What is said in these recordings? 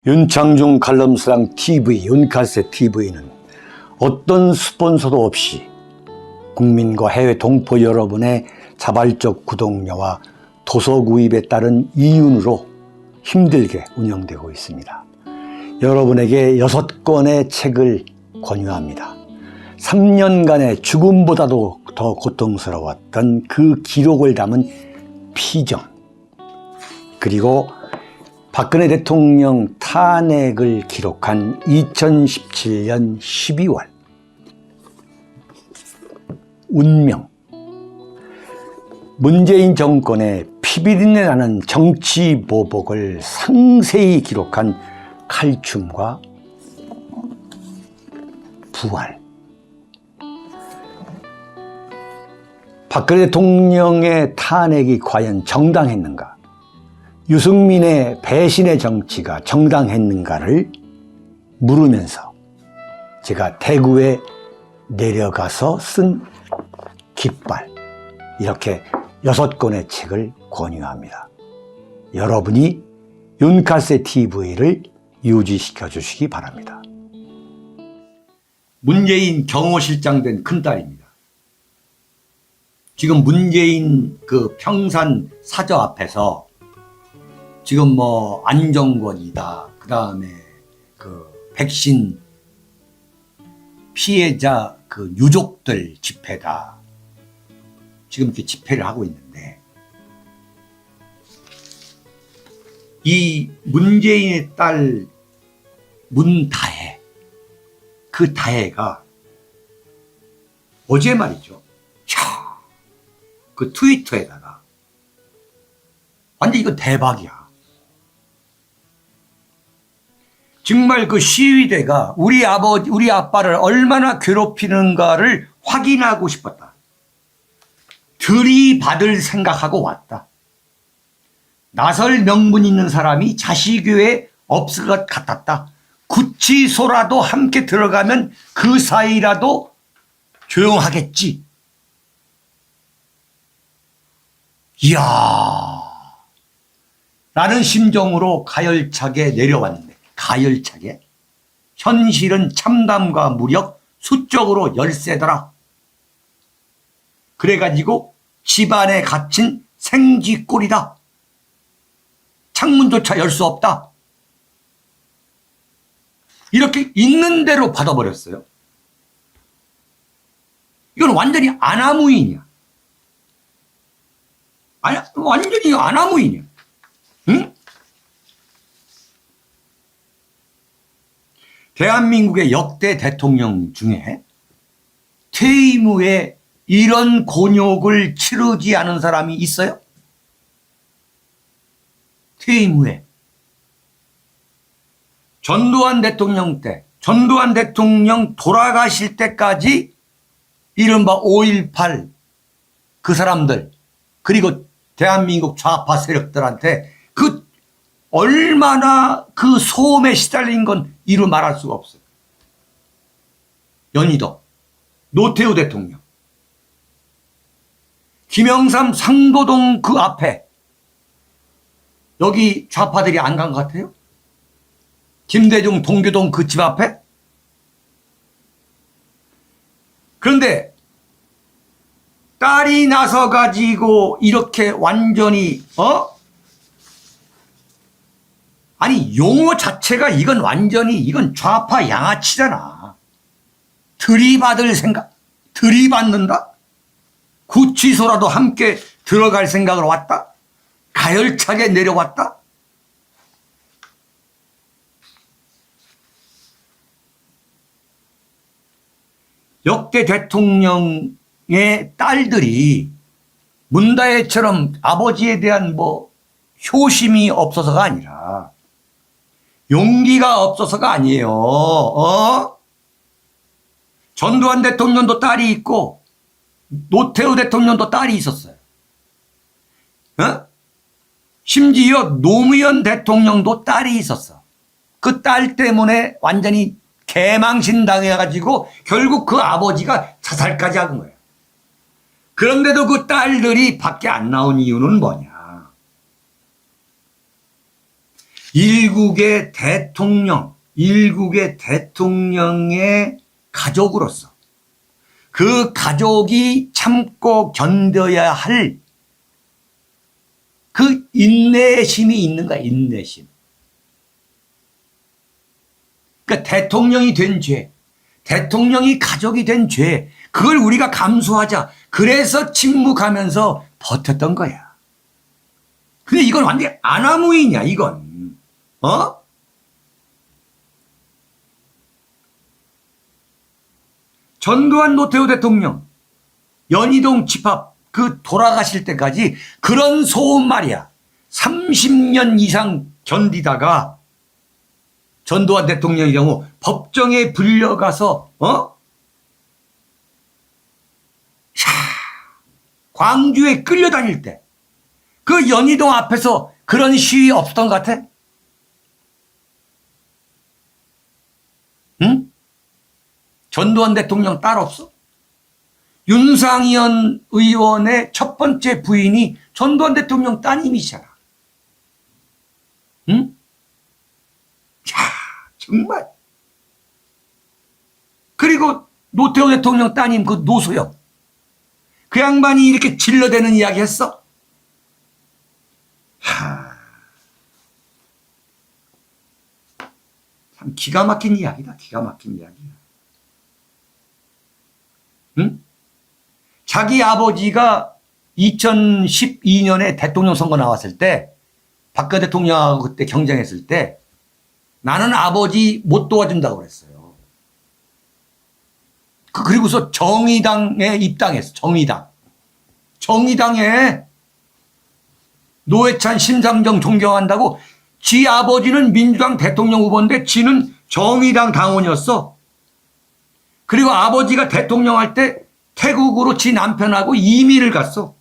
윤창중 칼럼스랑 TV, 윤칼세 TV는 어떤 스폰서도 없이 국민과 해외 동포 여러분의 자발적 구독료와 도서 구입에 따른 이윤으로 힘들게 운영되고 있습니다. 여러분에게 6권의 책을 권유합니다. 3년간의 죽음보다도 더 고통스러웠던 그 기록을 담은 피정, 그리고 박근혜 대통령 탄핵을 기록한 2017년 12월 운명, 문재인 정권의 피비린내 나는 정치 보복을 상세히 기록한 칼춤과 부활, 박근혜 대통령의 탄핵이 과연 정당했는가, 유승민의 배신의 정치가 정당했는가를 물으면서 제가 대구에 내려가서 쓴 깃발, 이렇게 6권의 책을 권유합니다. 여러분이 윤칼세 TV를 유지시켜 주시기 바랍니다. 문재인 경호실장 된 큰딸입니다. 지금 문재인 그 평산 사저 앞에서 지금 뭐 안정권이다, 그 다음에 그 백신 피해자 그 유족들 집회다, 지금 이렇게 집회를 하고 있는데, 이 문재인의 딸 문다혜, 그 다혜가 어제 말이죠, 그 트위터에다가 완전 이거 대박이야. 정말 그 시위대가 우리 아빠를 얼마나 괴롭히는가를 확인하고 싶었다. 들이받을 생각하고 왔다. 나설 명분 있는 사람이 자식교에 없을 것 같았다. 구치소라도 함께 들어가면 그 사이라도 조용하겠지. 이야, 라는 심정으로 가열차게 내려왔는데, 가열차게 현실은 참담과 무력, 수적으로 열세더라. 그래가지고 집안에 갇힌 생쥐꼴이다. 창문조차 열 수 없다. 이렇게 있는 대로 받아버렸어요. 이건 완전히 아나무인이야. 아니, 완전히 아나무인이야. 응? 대한민국의 역대 대통령 중에 퇴임 후에 이런 곤욕을 치르지 않은 사람이 있어요? 퇴임 후에. 전두환 대통령 때, 전두환 대통령 돌아가실 때까지 이른바 5.18 그 사람들, 그리고 대한민국 좌파 세력들한테 그 얼마나 그 소음에 시달린 건 이루 말할 수가 없어요. 연희도, 노태우 대통령, 김영삼 상도동 그 앞에 여기 좌파들이 안 간 것 같아요? 김대중 동교동 그 집 앞에? 그런데 딸이 나서 가지고 이렇게 완전히 아니, 용어 자체가 이건 완전히 이건 좌파 양아치잖아. 들이받을 생각, 들이받는다? 구치소라도 함께 들어갈 생각으로 왔다? 가열차게 내려왔다? 역대 대통령의 딸들이 문다혜처럼 아버지에 대한 뭐 효심이 없어서가 아니라 용기가 없어서가 아니에요. 전두환 대통령도 딸이 있고 노태우 대통령도 딸이 있었어요. 심지어 노무현 대통령도 딸이 있었어. 그 딸 때문에 완전히 개망신 당해가지고 결국 그 아버지가 자살까지 한 거예요. 그런데도 그 딸들이 밖에 안 나온 이유는 뭐냐? 일국의 대통령의 가족으로서 그 가족이 참고 견뎌야 할 그 인내심이 있는 거야, 인내심. 그러니까 대통령이 된 죄, 대통령이 가족이 된 죄, 그걸 우리가 감수하자. 그래서 침묵하면서 버텼던 거야. 근데 이건 완전히 아나무인이야, 이건. 전두환 노태우 대통령, 연희동 집합 그 돌아가실 때까지 그런 소음 말이야. 30년 이상 견디다가 전두환 대통령의 경우 법정에 불려가서 광주에 끌려다닐 때 그 연희동 앞에서 그런 시위 없었던 것 같아? 응? 전두환 대통령 딸 없어? 윤상현 의원의 첫 번째 부인이 전두환 대통령 따님이잖아. 응? 야, 정말. 그리고 노태우 대통령 따님 그 노소영. 그 양반이 이렇게 질러대는 이야기 했어? 참 기가 막힌 이야기다. 기가 막힌 이야기야. 응? 자기 아버지가 2012년에 대통령 선거 나왔을 때 박근혜 대통령하고 그때 경쟁했을 때 나는 아버지 못 도와준다고 그랬어요. 그리고서 정의당에 입당했어. 정의당에 노회찬, 심상정 존경한다고 지 아버지는 민주당 대통령 후보인데 지는 정의당 당원이었어. 그리고 아버지가 대통령 할 때 태국으로 지 남편하고 이민을 갔어.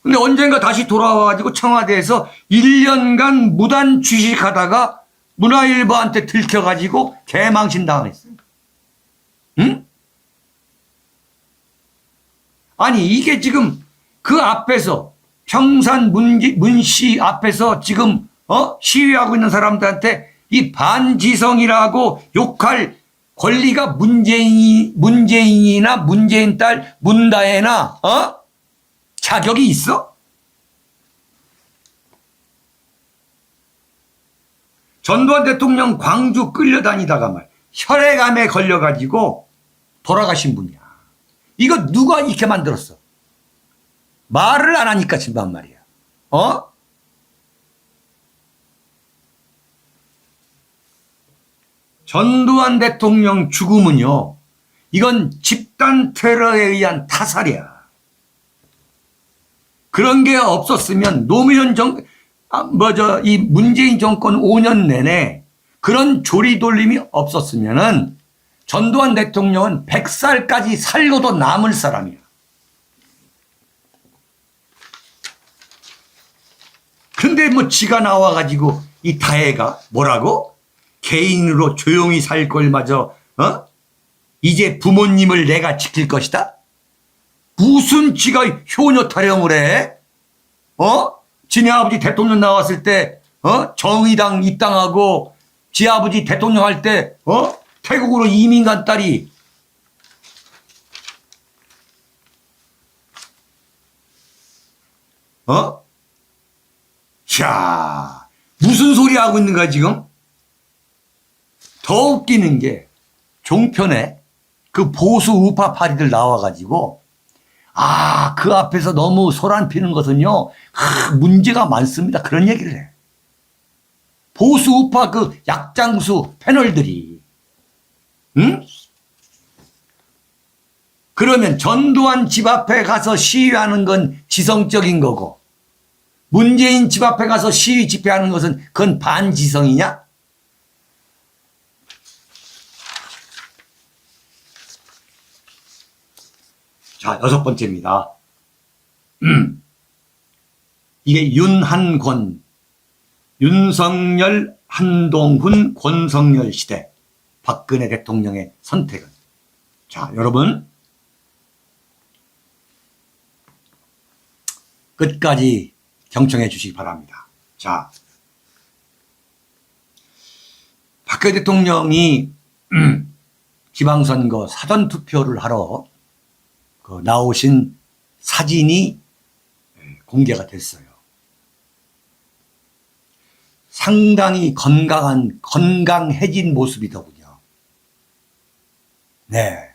근데 언젠가 다시 돌아와가지고 청와대에서 1년간 무단 취직하다가 문화일보한테 들켜가지고 개망신 당했어요. 응? 아니 이게 지금 그 앞에서 평산 문씨 앞에서 지금 시위하고 있는 사람들한테 이 반지성이라고 욕할 권리가 문재인이나 문재인 딸 문다혜나 자격이 있어? 전두환 대통령 광주 끌려다니다가 말 혈액암에 걸려가지고 돌아가신 분이야. 이거 누가 이렇게 만들었어? 말을 안 하니까 진단 말이야. 전두환 대통령 죽음은요, 이건 집단 테러에 의한 타살이야. 그런 게 없었으면 노무현 이 문재인 정권 5년 내내 그런 조리돌림이 없었으면은 전두환 대통령은 100살까지 살고도 남을 사람이야. 근데 뭐 지가 나와가지고 이 다혜가 뭐라고? 개인으로 조용히 살 걸 마저 이제 부모님을 내가 지킬 것이다? 무슨 지가 효녀 타령을 해? 지네 아버지 대통령 나왔을 때 정의당 입당하고 지 아버지 대통령 할 때 태국으로 이민 간 딸이 자, 무슨 소리 하고 있는 거야 지금? 더 웃기는 게 종편에 그 보수 우파 파리들 나와가지고 그 앞에서 너무 소란 피는 것은요 문제가 많습니다. 그런 얘기를 해. 보수 우파 그 약장수 패널들이. 응? 그러면 전두환 집 앞에 가서 시위하는 건 지성적인 거고 문재인 집 앞에 가서 시위 집회하는 것은 그건 반지성이냐? 자, 6번째입니다. 이게 윤한권, 윤석열, 한동훈, 권성열 시대, 박근혜 대통령의 선택은. 자, 여러분. 끝까지 경청해 주시기 바랍니다. 자, 박근혜 대통령이 지방선거 사전투표를 하러 나오신 사진이 공개가 됐어요. 상당히 건강해진 모습이더군요. 네.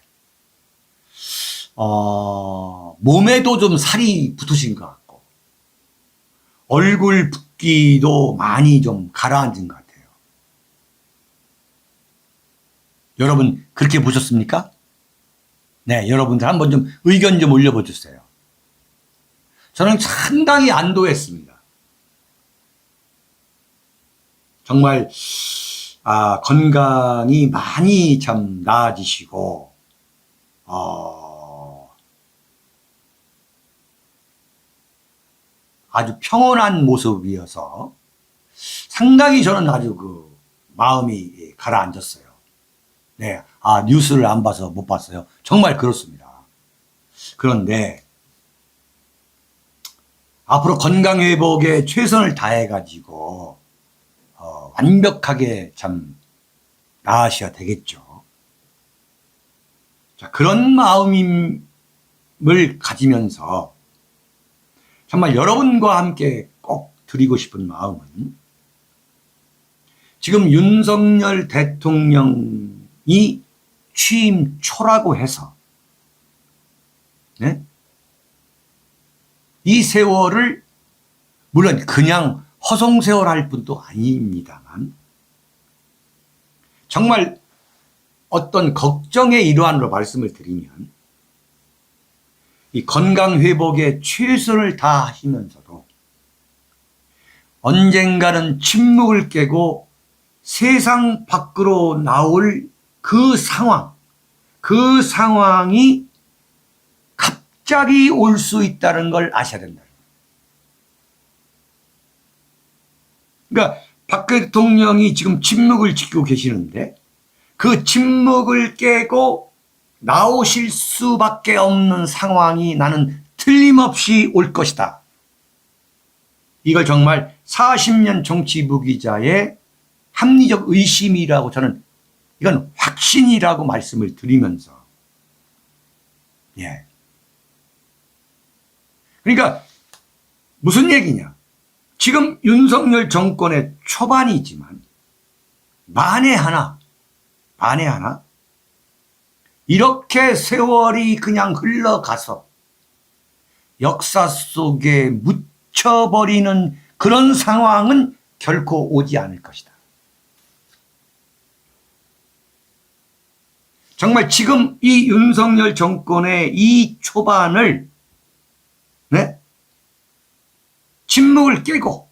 몸에도 좀 살이 붙으신 것 같고, 얼굴 붓기도 많이 좀 가라앉은 것 같아요. 여러분, 그렇게 보셨습니까? 네, 여러분들 한번 좀 의견 좀 올려봐 주세요. 저는 상당히 안도했습니다. 정말, 건강이 많이 참 나아지시고, 아주 평온한 모습이어서 상당히 저는 아주 마음이 가라앉았어요. 네. 뉴스를 안 봐서 못 봤어요. 정말 그렇습니다. 그런데 앞으로 건강 회복에 최선을 다해가지고, 완벽하게 참 나으셔야 되겠죠. 자, 그런 마음을 가지면서 정말 여러분과 함께 꼭 드리고 싶은 마음은, 지금 윤석열 대통령이 취임 초라고 해서, 네? 이 세월을 물론 그냥 허송세월 할 뿐도 아닙니다만, 정말 어떤 걱정의 일환으로 말씀을 드리면, 이 건강 회복에 최선을 다하시면서도 언젠가는 침묵을 깨고 세상 밖으로 나올 그 상황이 갑자기 올 수 있다는 걸 아셔야 된다. 그러니까 박근혜 대통령이 지금 침묵을 지키고 계시는데, 그 침묵을 깨고 나오실 수밖에 없는 상황이 나는 틀림없이 올 것이다. 이걸 정말 40년 정치 무기자의 합리적 의심이라고, 저는 이건 확신이라고 말씀을 드리면서, 예. 그러니까 무슨 얘기냐? 지금 윤석열 정권의 초반이지만 만에 하나 이렇게 세월이 그냥 흘러가서 역사 속에 묻혀버리는 그런 상황은 결코 오지 않을 것이다. 정말 지금 이 윤석열 정권의 이 초반을, 네? 침묵을 깨고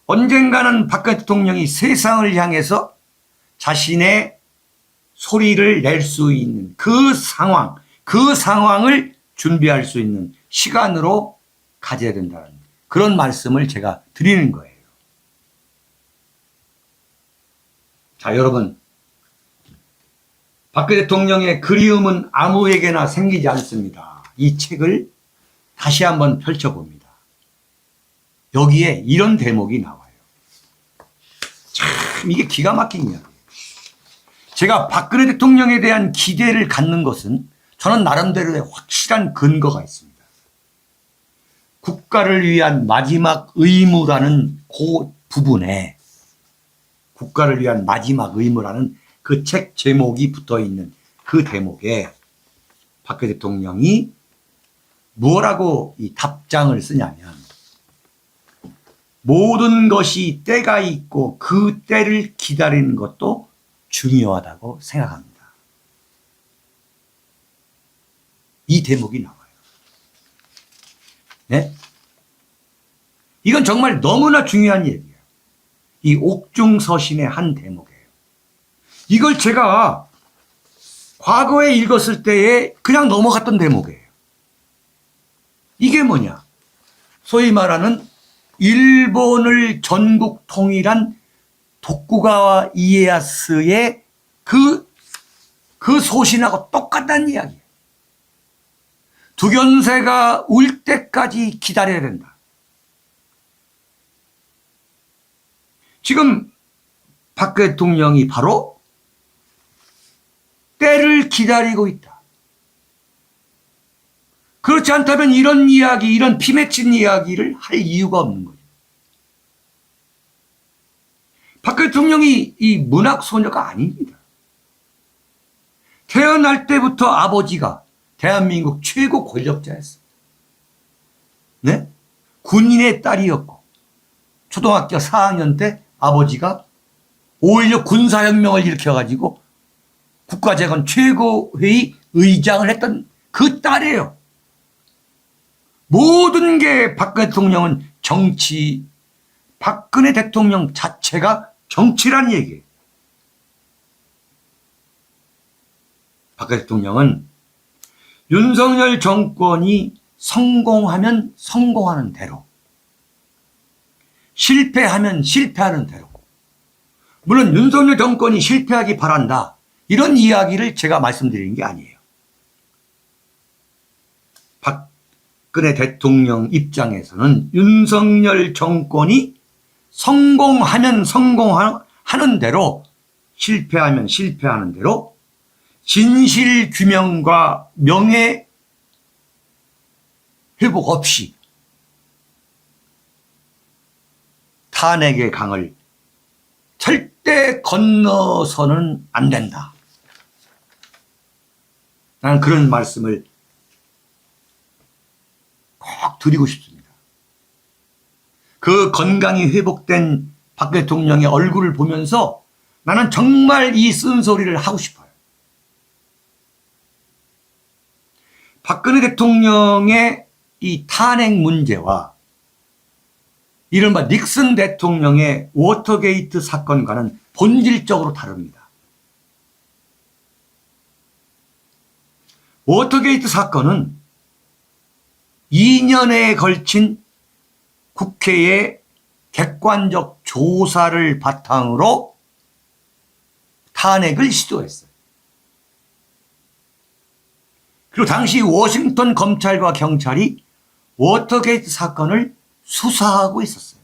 언젠가는 박근혜 대통령이 세상을 향해서 자신의 소리를 낼 수 있는 그 상황을 준비할 수 있는 시간으로 가져야 된다는 그런 말씀을 제가 드리는 거예요. 자, 여러분, 박근혜 대통령의 그리움은 아무에게나 생기지 않습니다. 이 책을 다시 한번 펼쳐봅니다. 여기에 이런 대목이 나와요. 참 이게 기가 막힌 이야기예요. 제가 박근혜 대통령에 대한 기대를 갖는 것은 저는 나름대로의 확실한 근거가 있습니다. 국가를 위한 마지막 의무라는 그 부분에, 국가를 위한 마지막 의무라는 그 책 제목이 붙어 있는 그 대목에 박근혜 대통령이 뭐라고 이 답장을 쓰냐면, 모든 것이 때가 있고 그 때를 기다리는 것도 중요하다고 생각합니다. 이 대목이 나와요. 네? 이건 정말 너무나 중요한 얘기예요. 이 옥중서신의 한 대목이에요. 이걸 제가 과거에 읽었을 때에 그냥 넘어갔던 대목이에요. 이게 뭐냐? 소위 말하는 일본을 전국 통일한 도쿠가와 이에야스의 그 소신하고 똑같다는 이야기예요. 두견새가 울 때까지 기다려야 된다. 지금 박 대통령이 바로 때를 기다리고 있다. 그렇지 않다면 이런 이야기, 이런 피 맺힌 이야기를 할 이유가 없는 거죠. 박 대통령이 이 문학 소녀가 아닙니다. 태어날 때부터 아버지가 대한민국 최고 권력자였어요. 네? 군인의 딸이었고 초등학교 4학년 때 아버지가 5.16 군사혁명을 일으켜가지고 국가재건 최고회의 의장을 했던 그 딸이에요. 모든 게 박 대통령은 정치, 박근혜 대통령 자체가 정치란 얘기예요. 박 대통령은 윤석열 정권이 성공하면 성공하는 대로, 실패하면 실패하는 대로, 물론 윤석열 정권이 실패하기 바란다, 이런 이야기를 제가 말씀드리는 게 아니에요. 박근혜 대통령 입장에서는 윤석열 정권이 성공하면 성공하는 대로, 실패하면 실패하는 대로 진실 규명과 명예 회복 없이 탄핵의 강을 절대 건너서는 안 된다. 나는 그런 말씀을 꼭 드리고 싶습니다. 그 건강이 회복된 박 대통령의 얼굴을 보면서 나는 정말 이 쓴소리를 하고 싶어요. 박근혜 대통령의 이 탄핵 문제와 이른바 닉슨 대통령의 워터게이트 사건과는 본질적으로 다릅니다. 워터게이트 사건은 2년에 걸친 국회의 객관적 조사를 바탕으로 탄핵을 시도했어요. 그리고 당시 워싱턴 검찰과 경찰이 워터게이트 사건을 수사하고 있었어요.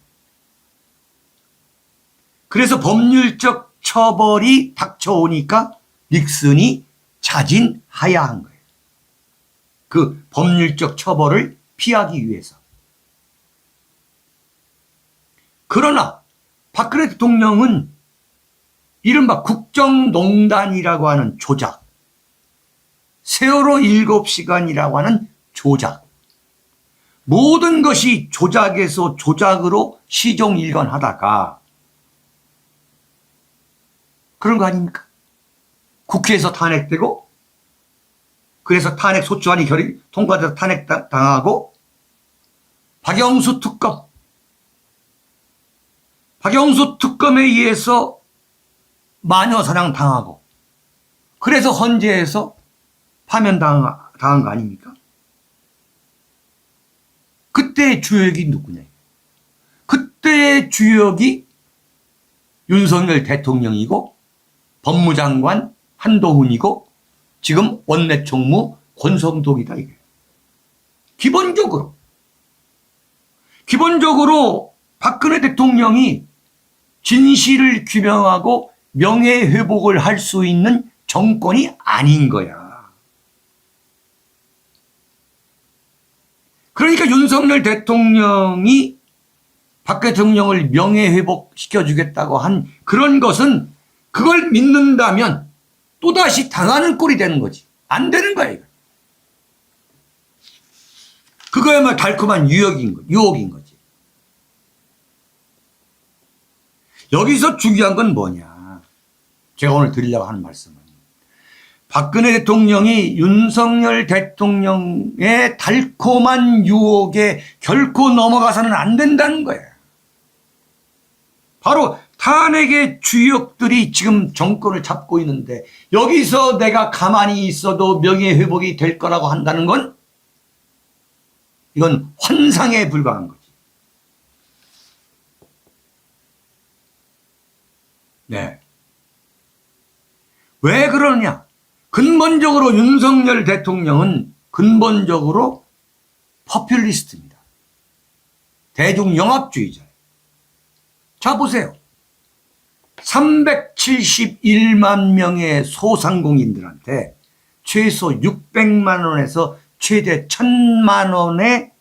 그래서 법률적 처벌이 닥쳐오니까 닉슨이 자진하야한 거예요. 그 법률적 처벌을 피하기 위해서. 그러나 박근혜 대통령은 이른바 국정농단이라고 하는 조작, 세월호 7시간이라고 하는 조작, 모든 것이 조작에서 조작으로 시종일관하다가 그런 거 아닙니까? 국회에서 탄핵되고, 그래서 탄핵 소추안이 통과돼서 탄핵당하고, 박영수 특검에 의해서 마녀사냥 당하고, 그래서 헌재에서 파면당한 거 아닙니까? 그때의 주역이 누구냐? 그때의 주역이 윤석열 대통령이고 법무장관 한동훈이고 지금 원내총무 권성동이다 이게. 기본적으로 박근혜 대통령이 진실을 규명하고 명예회복을 할 수 있는 정권이 아닌 거야. 그러니까 윤석열 대통령이 박 대통령을 명예회복시켜주겠다고 한 그런 것은 그걸 믿는다면 또다시 당하는 꼴이 되는 거지. 안 되는 거야, 이거. 그거야말로 달콤한 유혹인 거지. 여기서 중요한 건 뭐냐. 제가 오늘 드리려고 하는 말씀은 박근혜 대통령이 윤석열 대통령의 달콤한 유혹에 결코 넘어가서는 안 된다는 거예요. 바로 탄핵의 주역들이 지금 정권을 잡고 있는데 여기서 내가 가만히 있어도 명예회복이 될 거라고 한다는 건 이건 환상에 불과한 거지. 네. 왜 그러냐? 근본적으로 윤석열 대통령은 근본적으로 포퓰리스트입니다. 대중영합주의자예요. 자 보세요. 371만 명의 소상공인들한테 최소 600만 원에서 최대 1000만 원의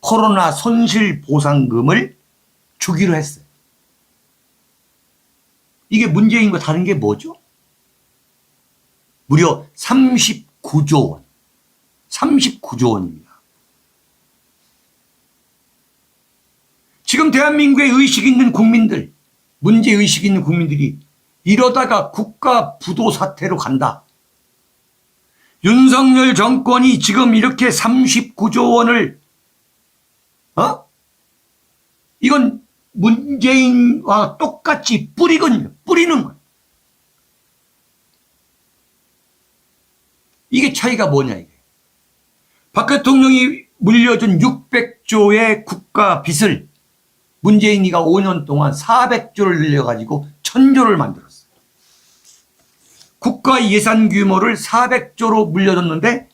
코로나 손실 보상금을 주기로 했어요. 이게 문재인과 다른 게 뭐죠? 무려 39조 원. 39조 원입니다. 지금 대한민국에 의식 있는 국민들, 문제의식 있는 국민들이 이러다가 국가 부도 사태로 간다. 윤석열 정권이 지금 이렇게 39조 원을 이건 문재인과 똑같이 뿌리는 거예요. 이게 차이가 뭐냐 이게. 박 대통령이 물려준 600조의 국가 빚을 문재인이가 5년 동안 400조를 늘려가지고 1000조를 만들었어요. 국가 예산 규모를 400조로 물려줬는데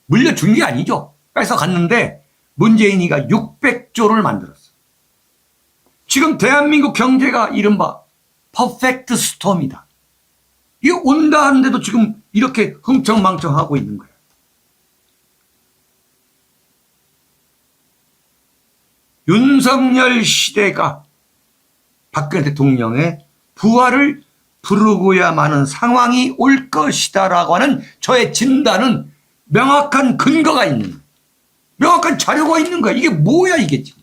물려준 게 아니죠. 뺏어갔는데 문재인이가 600조를 만들었어요. 지금 대한민국 경제가 이른바 퍼펙트 스톰이다. 이게 온다 하는데도 지금 이렇게 흥청망청하고 있는 거예요. 윤석열 시대가 박근혜 대통령의 부활을 부르고야만 상황이 올 것이다라고 하는 저의 진단은 명확한 근거가 있는 거예요. 명확한 자료가 있는 거야. 이게 뭐야 이게 지금.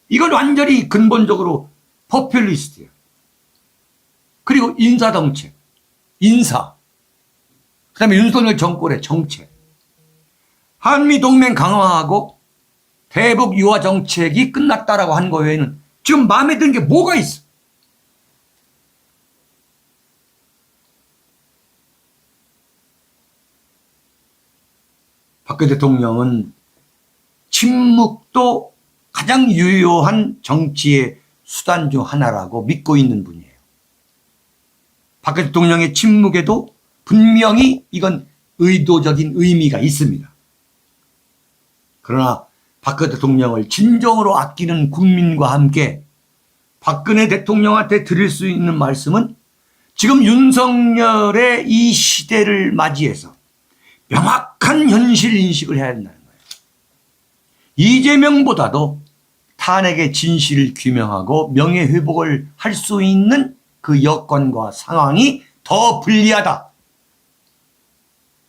이건 완전히 근본적으로 포퓰리스트예요. 그리고 인사정책, 그다음에 윤석열 정권의 정책. 한미동맹 강화하고 대북 유화 정책이 끝났다라고 한 거 외에는 지금 마음에 드는 게 뭐가 있어? 박근혜 대통령은 침묵도 가장 유효한 정치의 수단 중 하나라고 믿고 있는 분이에요. 박근혜 대통령의 침묵에도 분명히 이건 의도적인 의미가 있습니다. 그러나 박근혜 대통령을 진정으로 아끼는 국민과 함께 박근혜 대통령한테 드릴 수 있는 말씀은 지금 윤석열의 이 시대를 맞이해서 명확한 현실 인식을 해야 된다는 거예요. 이재명보다도 탄핵의 진실을 규명하고 명예회복을 할 수 있는 그 여건과 상황이 더 불리하다.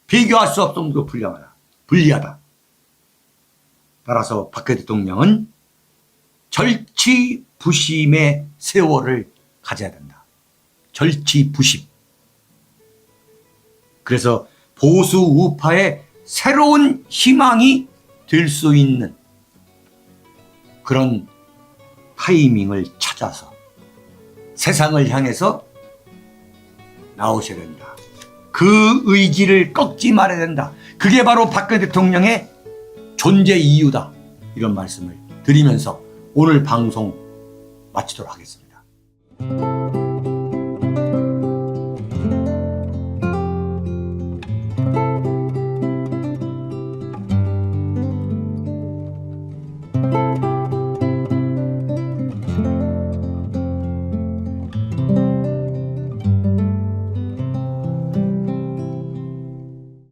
비교할 수 없을 정도로 불리하다. 따라서 박근혜 대통령은 절치부심의 세월을 가져야 된다. 절치부심. 그래서 보수 우파의 새로운 희망이 될 수 있는 그런 타이밍을 찾아서 세상을 향해서 나오셔야 된다. 그 의지를 꺾지 말아야 된다. 그게 바로 박근혜 대통령의 존재 이유다. 이런 말씀을 드리면서 오늘 방송 마치도록 하겠습니다.